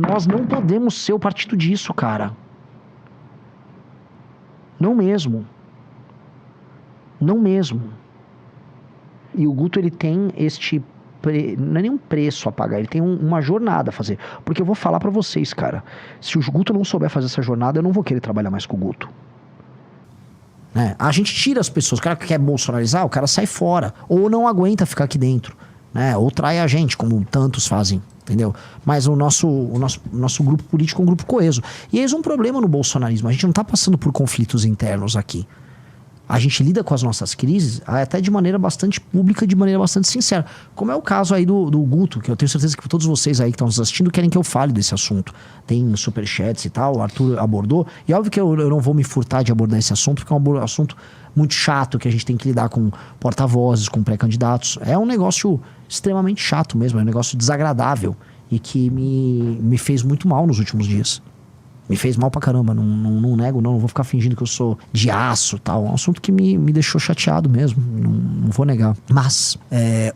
Nós não podemos ser o partido disso, cara. Não mesmo. Não mesmo. E o Guto, ele tem não é nenhum preço a pagar, ele tem uma jornada a fazer. Porque eu vou falar pra vocês, cara, se o Guto não souber fazer essa jornada, eu não vou querer trabalhar mais com o Guto. Né? A gente tira as pessoas, o cara que quer bolsonarizar, o cara sai fora, ou não aguenta ficar aqui dentro, né? Ou trai a gente, como tantos fazem, entendeu? Mas o nosso grupo político é um grupo coeso. E eis um problema no bolsonarismo, a gente não tá passando por conflitos internos aqui. A gente lida com as nossas crises até de maneira bastante pública, de maneira bastante sincera. Como é o caso aí do Guto, que eu tenho certeza que todos vocês aí que estão nos assistindo querem que eu fale desse assunto. Tem superchats e tal, o Arthur abordou. E óbvio que eu não vou me furtar de abordar esse assunto, porque é um assunto muito chato, que a gente tem que lidar com porta-vozes, com pré-candidatos. É um negócio extremamente chato mesmo, é um negócio desagradável e que me fez muito mal nos últimos dias. Me fez mal pra caramba, não nego, não vou ficar fingindo que eu sou de aço e tal. É um assunto que me deixou chateado mesmo, não vou negar. Mas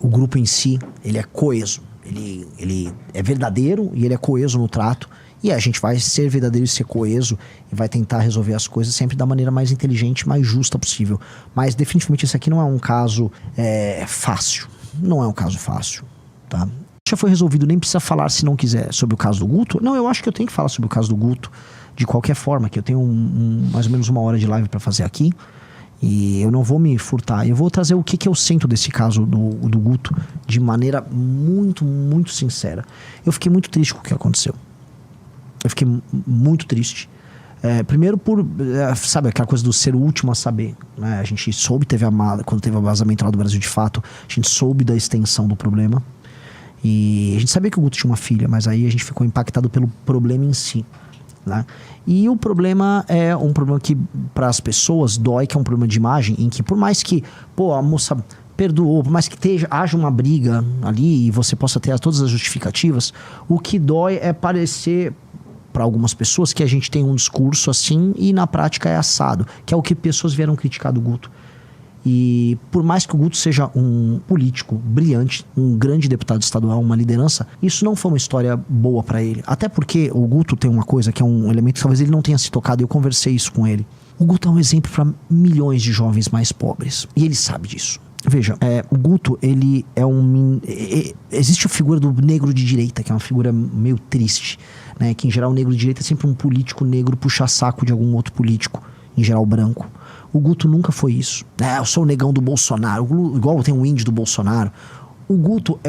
o grupo em si, ele é coeso, ele é verdadeiro e ele é coeso no trato. E a gente vai ser verdadeiro e ser coeso e vai tentar resolver as coisas sempre da maneira mais inteligente, mais justa possível. Mas definitivamente esse aqui não é um caso fácil, não é um caso fácil, tá? Já foi resolvido, nem precisa falar se não quiser sobre o caso do Guto. Não, eu acho que eu tenho que falar sobre o caso do Guto de qualquer forma, que eu tenho mais ou menos 1 hora de live pra fazer aqui e eu não vou me furtar. Eu vou trazer o que eu sinto desse caso do Guto de maneira muito, muito sincera. Eu fiquei muito triste com o que aconteceu. Eu fiquei muito triste. Primeiro sabe, aquela coisa do ser o último a saber, né? A gente soube, quando teve o vazamento lá do Brasil de Fato, a gente soube da extensão do problema. E a gente sabia que o Guto tinha uma filha, mas aí a gente ficou impactado pelo problema em si, né? E o problema é um problema que para as pessoas dói, que é um problema de imagem, em que por mais que, a moça perdoou, por mais que haja uma briga ali e você possa ter todas as justificativas, o que dói é parecer para algumas pessoas que a gente tem um discurso assim e na prática é assado, que é o que pessoas vieram criticar do Guto. E por mais que o Guto seja um político brilhante, um grande deputado estadual, uma liderança, isso não foi uma história boa pra ele. Até porque o Guto tem uma coisa que é um elemento que talvez ele não tenha se tocado, e eu conversei isso com ele. O Guto é um exemplo para milhões de jovens mais pobres. E ele sabe disso. Veja, o Guto, ele é existe a figura do negro de direita, que é uma figura meio triste, né? Que em geral o negro de direita é sempre um político negro puxa-saco de algum outro político, em geral branco. O Guto nunca foi isso. Eu sou o negão do Bolsonaro, igual tem um índio do Bolsonaro. O Guto,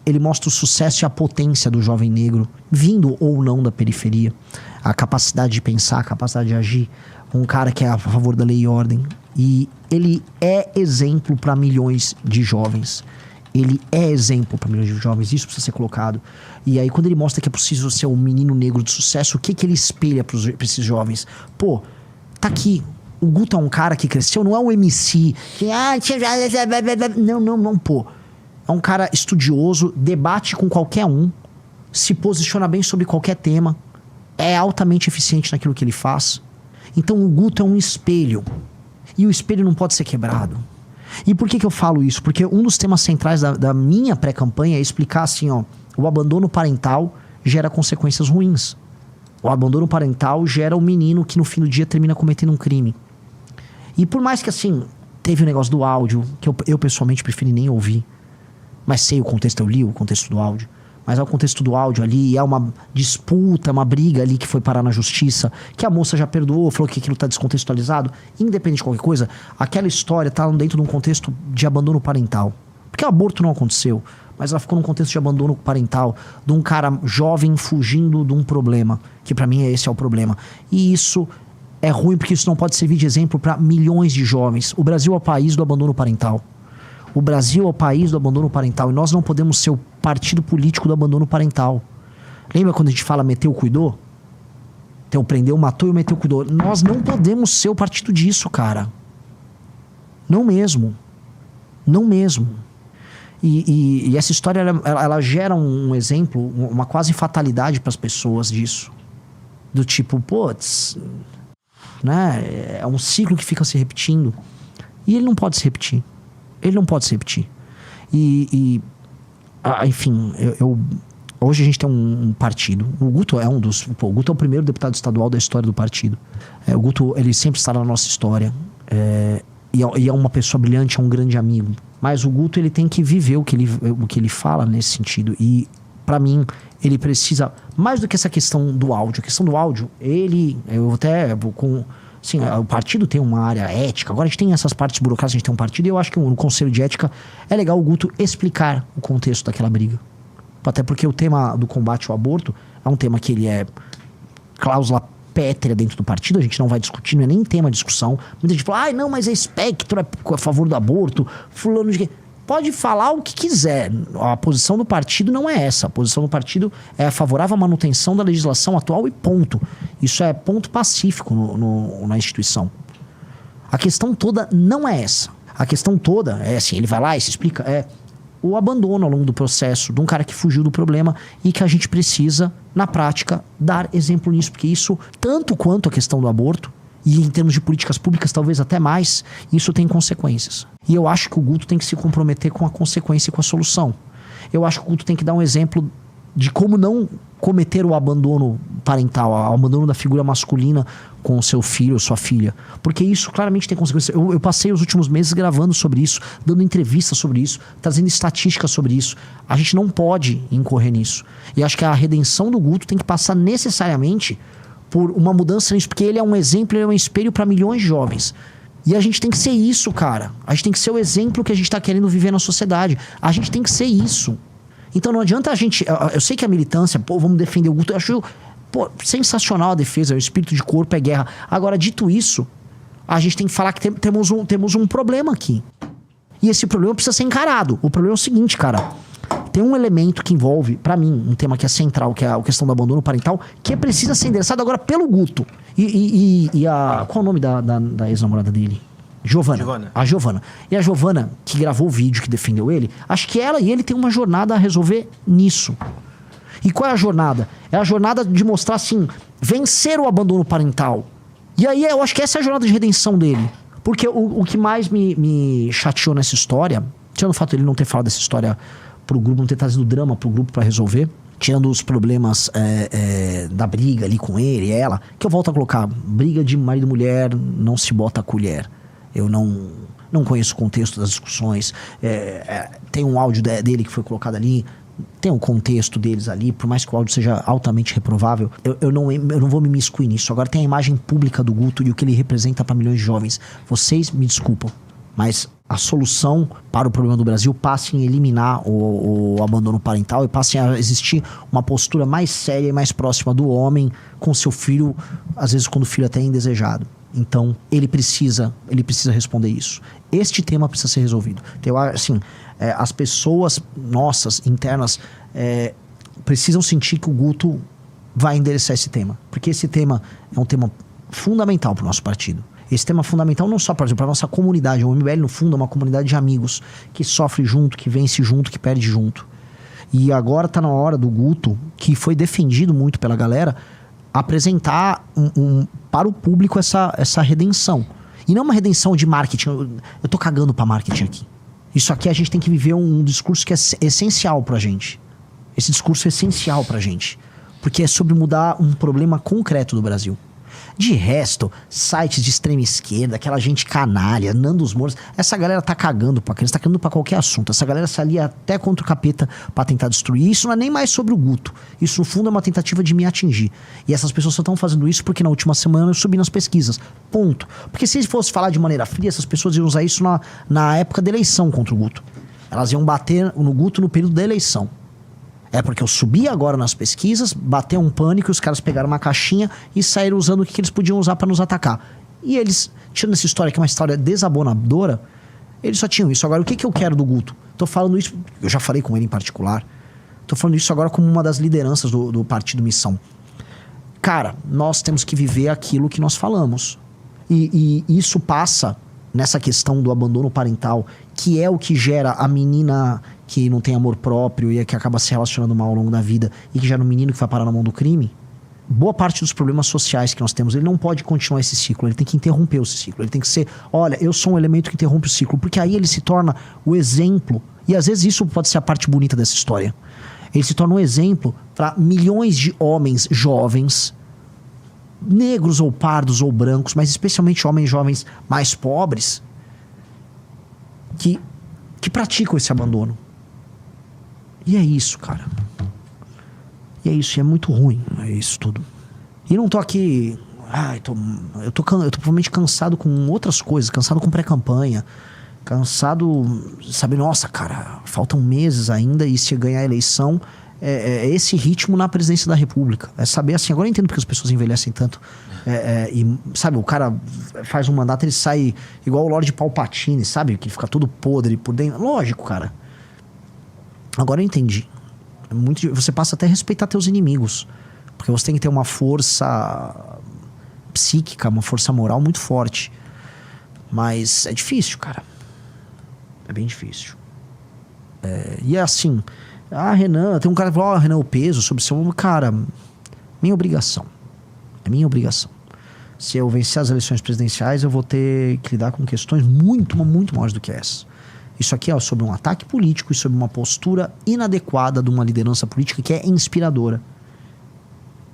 ele mostra o sucesso e a potência do jovem negro, vindo ou não da periferia. A capacidade de pensar, a capacidade de agir. Um cara que é a favor da lei e ordem. E ele é exemplo para milhões de jovens. Ele é exemplo para milhões de jovens. Isso precisa ser colocado. E aí, quando ele mostra que é possível ser um menino negro de sucesso, o que ele espelha para esses jovens? Tá aqui. O Guto é um cara que cresceu, não é um MC que... Não, pô. É um cara estudioso, debate com qualquer um, se posiciona bem sobre qualquer tema, é altamente eficiente naquilo que ele faz. Então o Guto é um espelho. E o espelho não pode ser quebrado. E por que eu falo isso? Porque um dos temas centrais da minha pré-campanha é explicar assim, o abandono parental gera consequências ruins. O abandono parental gera um menino que no fim do dia termina cometendo um crime. E por mais que assim, teve o negócio do áudio, que eu pessoalmente preferi nem ouvir, mas sei o contexto, eu li o contexto do áudio, mas é o contexto do áudio ali, é uma disputa, uma briga ali que foi parar na justiça, que a moça já perdoou, falou que aquilo tá descontextualizado, independente de qualquer coisa, aquela história tá dentro de um contexto de abandono parental. Porque o aborto não aconteceu, mas ela ficou num contexto de abandono parental, de um cara jovem fugindo de um problema, que pra mim esse é o problema. E isso é ruim porque isso não pode servir de exemplo para milhões de jovens. O Brasil é o país do abandono parental. O Brasil é o país do abandono parental. E nós não podemos ser o partido político do abandono parental. Lembra quando a gente fala meteu, cuidou? Então prendeu, matou e meteu, cuidou. Nós não podemos ser o partido disso, cara. Não mesmo. Não mesmo. E essa história, ela gera um exemplo, uma quase fatalidade para as pessoas disso. Do tipo, né? É um ciclo que fica se repetindo. E ele não pode se repetir. Ele não pode se repetir. Enfim, Hoje a gente tem um partido. O Guto é um dos... Pô, o Guto é o primeiro deputado estadual da história do partido. O Guto, ele sempre está na nossa história. E é uma pessoa brilhante, é um grande amigo. Mas o Guto, ele tem que viver o que ele fala nesse sentido. E, pra mim, ele precisa... Mais do que essa questão do áudio. A questão do áudio, assim, o partido tem uma área ética. Agora a gente tem essas partes burocráticas, a gente tem um partido. E eu acho que no Conselho de Ética é legal o Guto explicar o contexto daquela briga. Até porque o tema do combate ao aborto é um tema que ele é cláusula pétrea dentro do partido, a gente não vai discutir, não é nem tema de discussão. Muita gente fala, não, mas é espectro, é a favor do aborto, fulano de quê. Pode falar o que quiser, a posição do partido não é essa, a posição do partido é favorável à manutenção da legislação atual e ponto. Isso é ponto pacífico na instituição. A questão toda não é essa. A questão toda é assim, ele vai lá e se explica, o abandono ao longo do processo de um cara que fugiu do problema e que a gente precisa, na prática, dar exemplo nisso, porque isso, tanto quanto a questão do aborto, e em termos de políticas públicas talvez até mais, isso tem consequências. E eu acho que o Guto tem que se comprometer com a consequência e com a solução. Eu acho que o Guto tem que dar um exemplo de como não cometer o abandono parental, o abandono da figura masculina com o seu filho ou sua filha. Porque isso claramente tem consequências. Eu passei os últimos meses gravando sobre isso, dando entrevistas sobre isso, trazendo estatísticas sobre isso. A gente não pode incorrer nisso. E acho que a redenção do Guto tem que passar necessariamente por uma mudança nisso, porque ele é um exemplo, ele é um espelho para milhões de jovens. E a gente tem que ser isso, cara. A gente tem que ser o exemplo que a gente tá querendo viver na sociedade. A gente tem que ser isso. Então não adianta a gente... Eu sei que a militância, vamos defender o Guto. Eu acho, sensacional a defesa, o espírito de corpo é guerra. Agora, dito isso, a gente tem que falar que temos um problema aqui. E esse problema precisa ser encarado. O problema é o seguinte, cara. Tem um elemento que envolve, pra mim, um tema que é central, que é a questão do abandono parental, que precisa ser endereçado agora pelo Guto. Qual é o nome da ex-namorada dele? Giovana. A Giovana. E a Giovana, que gravou o vídeo, que defendeu ele, acho que ela e ele têm uma jornada a resolver nisso. E qual é a jornada? É a jornada de mostrar, assim, vencer o abandono parental. E aí eu acho que essa é a jornada de redenção dele. Porque o que mais me chateou nessa história, tirando o fato de ele não ter falado dessa história pro grupo, não ter trazido drama pro grupo pra resolver, tirando os problemas da briga ali com ele e ela, que eu volto a colocar, briga de marido e mulher, não se bota a colher. Eu não conheço o contexto das discussões. Tem um áudio dele que foi colocado ali, tem um contexto deles ali, por mais que o áudio seja altamente reprovável, eu não vou me imiscuir nisso. Agora tem a imagem pública do Guto e o que ele representa para milhões de jovens. Vocês me desculpam, mas a solução para o problema do Brasil passa em eliminar o abandono parental e passa a existir uma postura mais séria e mais próxima do homem com seu filho, às vezes quando o filho até é indesejado. Então, ele precisa responder isso. Este tema precisa ser resolvido. Então, assim, as pessoas nossas, internas, precisam sentir que o Guto vai endereçar esse tema. Porque esse tema é um tema fundamental para o nosso partido. Esse tema é fundamental não só para a nossa comunidade. O MBL, no fundo, é uma comunidade de amigos que sofre junto, que vence junto, que perde junto. E agora está na hora do Guto, que foi defendido muito pela galera, apresentar para o público essa redenção. E não uma redenção de marketing. Eu tô cagando para marketing aqui. Isso aqui a gente tem que viver um discurso que é essencial pra gente. Esse discurso é essencial pra gente. Porque é sobre mudar um problema concreto do Brasil. De resto, sites de extrema esquerda, aquela gente canalha, Nandos Moura, essa galera tá cagando pra criança, tá cagando pra qualquer assunto. Essa galera se alia até contra o capeta pra tentar destruir. Isso não é nem mais sobre o Guto. Isso, no fundo, é uma tentativa de me atingir. E essas pessoas só estão fazendo isso porque na última semana eu subi nas pesquisas. Ponto. Porque se fosse falar de maneira fria, essas pessoas iam usar isso na época da eleição contra o Guto. Elas iam bater no Guto no período da eleição. É porque eu subi agora nas pesquisas, bateu um pânico, os caras pegaram uma caixinha e saíram usando o que eles podiam usar pra nos atacar. E eles, tirando essa história, que é uma história desabonadora, eles só tinham isso. Agora, o que eu quero do Guto? Tô falando isso, eu já falei com ele em particular, tô falando isso agora como uma das lideranças do Partido Missão. Cara, nós temos que viver aquilo que nós falamos. E isso passa nessa questão do abandono parental, que é o que gera a menina que não tem amor próprio e que acaba se relacionando mal ao longo da vida e que gera um menino que vai parar na mão do crime. Boa parte dos problemas sociais que nós temos, ele não pode continuar esse ciclo, ele tem que interromper esse ciclo, ele tem que ser, olha, eu sou um elemento que interrompe o ciclo, porque aí ele se torna o exemplo, e às vezes isso pode ser a parte bonita dessa história. Ele se torna um exemplo para milhões de homens jovens, negros ou pardos ou brancos, mas especialmente homens jovens mais pobres, que praticam esse abandono. E é isso, cara. E é isso, e é muito ruim, é isso tudo. E não tô aqui... eu tô provavelmente cansado com outras coisas, cansado com pré-campanha, cansado, sabe, nossa, cara, faltam meses ainda e se ganhar a eleição, é esse ritmo na presidência da República. É saber assim, agora eu entendo porque as pessoas envelhecem tanto. E, sabe, o cara faz um mandato, ele sai igual o Lorde Palpatine, sabe? Que fica todo podre por dentro. Lógico, cara. Agora eu entendi. Você passa até a respeitar teus inimigos. Porque você tem que ter uma força psíquica, uma força moral muito forte. Mas é difícil, cara. É bem difícil. E é assim... Renan, tem um cara que falou, Renan, o peso sobre seu... Cara, minha obrigação. É minha obrigação. Se eu vencer as eleições presidenciais, eu vou ter que lidar com questões muito, muito maiores do que essa. Isso aqui é sobre um ataque político e sobre uma postura inadequada de uma liderança política que é inspiradora.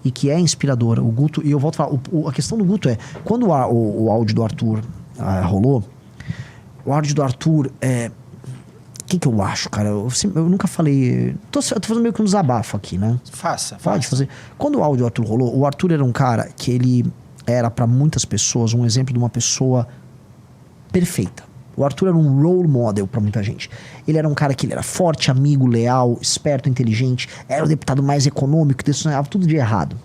E que é inspiradora. O Guto... E eu volto a falar, a questão do Guto é... Quando o áudio do Arthur rolou, o áudio do Arthur o que eu acho, cara? Eu nunca falei... Tô fazendo meio que um desabafo aqui, né? Faça. Pode fazer. Quando o áudio do Arthur rolou, o Arthur era um cara que ele era pra muitas pessoas um exemplo de uma pessoa perfeita. O Arthur era um role model pra muita gente. Ele era um cara que ele era forte, amigo, leal, esperto, inteligente, era o deputado mais econômico, que decissionava tudo de errado.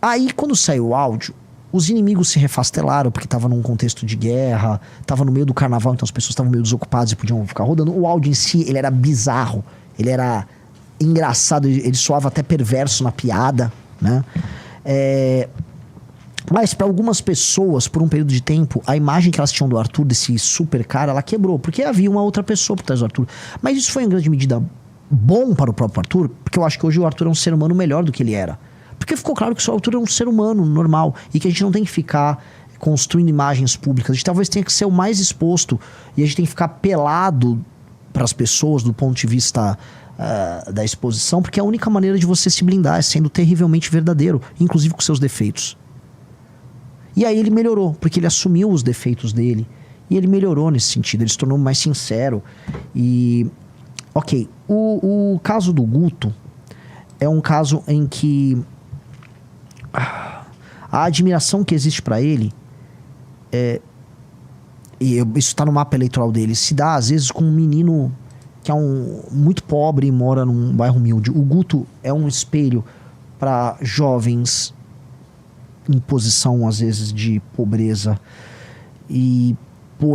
Aí, quando saiu o áudio, os inimigos se refastelaram, porque tava num contexto de guerra, tava no meio do carnaval, então as pessoas estavam meio desocupadas e podiam ficar rodando. O áudio em si, ele era bizarro, ele era engraçado, ele soava até perverso na piada, né? Mas para algumas pessoas, por um período de tempo, a imagem que elas tinham do Arthur, desse super cara, ela quebrou, porque havia uma outra pessoa por trás do Arthur. Mas isso foi em grande medida bom para o próprio Arthur, porque eu acho que hoje o Arthur é um ser humano melhor do que ele era. Porque ficou claro que o Arthur é um ser humano normal e que a gente não tem que ficar construindo imagens públicas. A gente talvez tenha que ser o mais exposto e a gente tem que ficar pelado para as pessoas do ponto de vista da exposição, porque é a única maneira de você se blindar é sendo terrivelmente verdadeiro, inclusive com seus defeitos. E aí ele melhorou, porque ele assumiu os defeitos dele e ele melhorou nesse sentido, ele se tornou mais sincero. E, ok, o caso do Guto é um caso em que a admiração que existe pra ele e isso tá no mapa eleitoral dele, se dá às vezes com um menino que é muito pobre e mora num bairro humilde. O Guto é um espelho para jovens em posição às vezes de pobreza e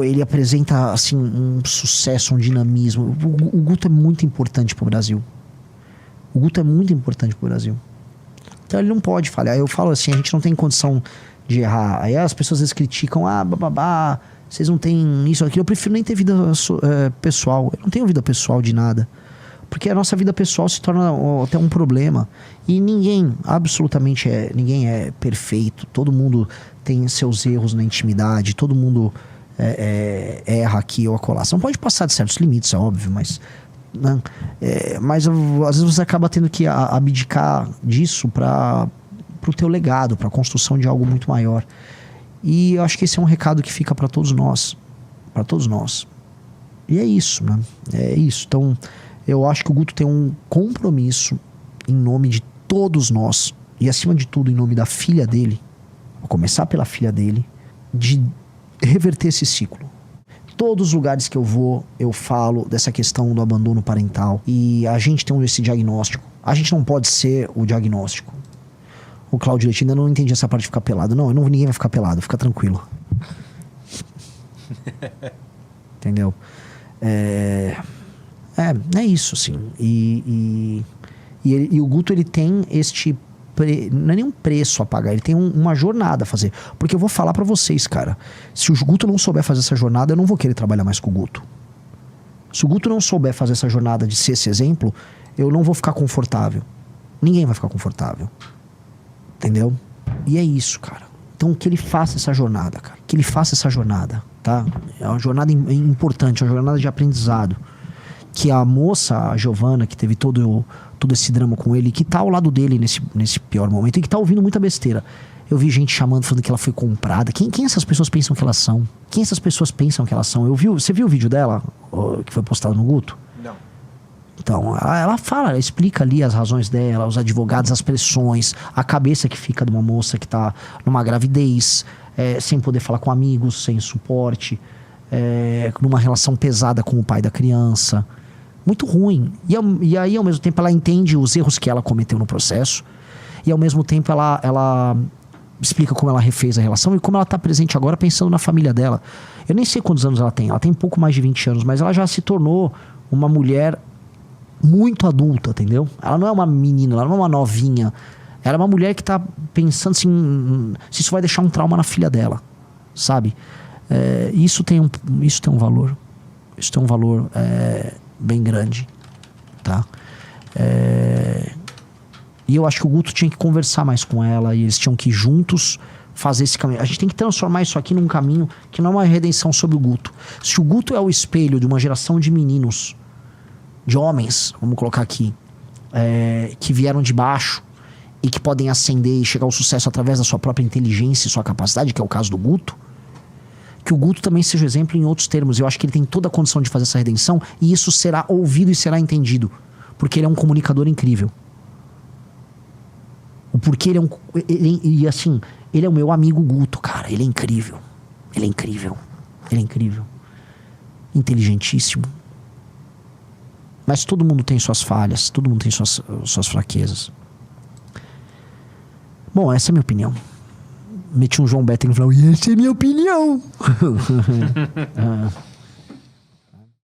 ele apresenta assim um sucesso, um dinamismo. O Guto é muito importante pro Brasil. O Guto é muito importante pro Brasil. Então ele não pode falhar. Eu falo assim, a gente não tem condição de errar. Aí as pessoas às vezes criticam, vocês não têm isso, aquilo. Eu prefiro nem ter vida pessoal. Eu não tenho vida pessoal de nada. Porque a nossa vida pessoal se torna até um problema. E ninguém, absolutamente ninguém é perfeito. Todo mundo tem seus erros na intimidade. Todo mundo erra aqui ou acolá. Você não pode passar de certos limites, é óbvio, mas... Né? Mas às vezes você acaba tendo que abdicar disso para o teu legado, para a construção de algo muito maior. E eu acho que esse é um recado que fica para todos nós, e é isso, né? É isso. Então eu acho que o Guto tem um compromisso em nome de todos nós e acima de tudo em nome da filha dele, vou começar pela filha dele, de reverter esse ciclo. Todos os lugares que eu vou, eu falo dessa questão do abandono parental. E a gente tem esse diagnóstico. A gente não pode ser o diagnóstico. O Cláudio Leite ainda não entendi essa parte de ficar pelado. Não, ninguém vai ficar pelado, fica tranquilo. Entendeu? É isso, assim. E o Guto, ele tem este... Não é nem um preço a pagar, ele tem uma jornada a fazer. Porque eu vou falar pra vocês, cara, se o Guto não souber fazer essa jornada, eu não vou querer trabalhar mais com o Guto. Se o Guto não souber fazer essa jornada de ser esse exemplo, eu não vou ficar confortável. Ninguém vai ficar confortável. Entendeu? E é isso, cara. Então que ele faça essa jornada, cara. Que ele faça essa jornada, tá? É uma jornada importante, é uma jornada de aprendizado. que a moça, a Giovana, que teve todo esse drama com ele, que tá ao lado dele nesse pior momento e que tá ouvindo muita besteira. Eu vi gente chamando, falando que ela foi comprada. Quem essas pessoas pensam que elas são? Quem essas pessoas pensam que elas são? Você viu o vídeo dela, que foi postado no Guto? Não. Então, ela fala, ela explica ali as razões dela, os advogados, as pressões, a cabeça que fica de uma moça que tá numa gravidez, sem poder falar com amigos, sem suporte, numa relação pesada com o pai da criança. Muito ruim. E aí, ao mesmo tempo, ela entende os erros que ela cometeu no processo. E, ao mesmo tempo, ela explica como ela refez a relação e como ela está presente agora pensando na família dela. Eu nem sei quantos anos ela tem. Ela tem pouco mais de 20 anos, mas ela já se tornou uma mulher muito adulta, entendeu? Ela não é uma menina, ela não é uma novinha. Ela é uma mulher que está pensando assim, se isso vai deixar um trauma na filha dela, sabe? Isso tem um valor. Isso tem um valor bem grande, tá? E eu acho que o Guto tinha que conversar mais com ela e eles tinham que juntos fazer esse caminho. A gente tem que transformar isso aqui num caminho que não é uma redenção sobre o Guto. Se o Guto é o espelho de uma geração de meninos, de homens, vamos colocar aqui, que vieram de baixo e que podem ascender e chegar ao sucesso através da sua própria inteligência e sua capacidade, que é o caso do Guto, que o Guto também seja exemplo em outros termos. Eu acho que ele tem toda a condição de fazer essa redenção e isso será ouvido e será entendido, porque ele é um comunicador incrível. O porquê ele é o meu amigo Guto, cara. Ele é incrível. Ele é incrível. Ele é incrível. Inteligentíssimo. Mas todo mundo tem suas falhas. Todo mundo tem suas fraquezas. Bom, essa é a minha opinião. Meti um João Better e falou: e essa é a minha opinião.